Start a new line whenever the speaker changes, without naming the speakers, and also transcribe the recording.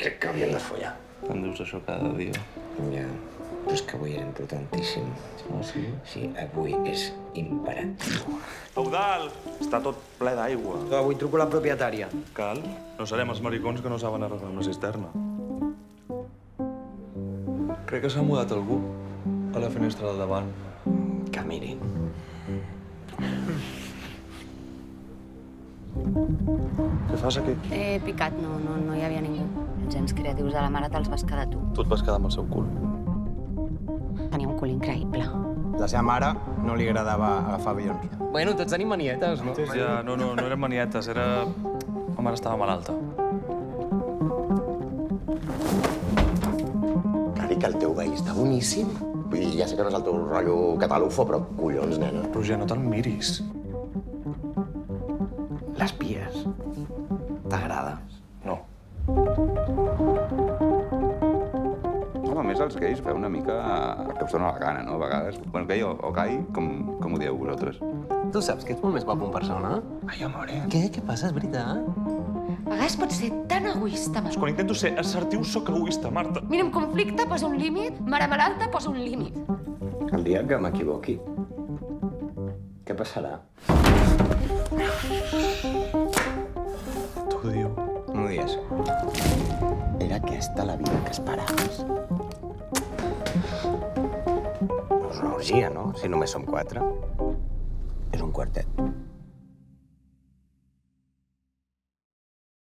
Crec que hauríem de follar.
Em dius això cada dia.
Ja, però és que avui era importantíssim.
Ah, sí?
Sí, avui és imperatiu.
Eudal! Està tot ple d'aigua.
Avui truco la propietària.
Cal? No serem els maricons que no saben arreglar una cisterna. Crec que s'ha mudat algú a la finestra del davant.
Que mirin.
Què fas aquí?
He picat, no hi havia ningú. Els gens creatius de la mare te'ls vas quedar tu.
Tu et vas quedar amb el seu cul.
Tenia un cul increïble.
La seva mare no li agradava agafar avions.
Bueno, tots tenim manietes, no?
Ja, no eren manietes, era... La mare estava malalta.
Clari, que el teu veí està boníssim. Vull dir, ja sé que no és el teu rotllo catalufo, però collons, nena.
Roger, no te'l miris.
Les pies. T'agrada?
No.
No, a més, els gais feu una mica el que us dóna la gana, no? A vegades. Bueno, gai o gai, com ho dieu vosaltres?
Tu saps que ets molt més guapo en persona?
Ai, amore.
Què? Què passa? És veritat?
A vegades pots ser tan egoista, Marta.
Quan intento ser assertiu, sóc egoista, Marta.
Mira, en conflicte posa un límit, mare malalta posa un límit.
El dia que m'equivoqui, què passarà?
T'ho diu.
No ho digues. Era aquesta la vida que esperaves? No és una orgia, no? Si només som 4. És un quartet.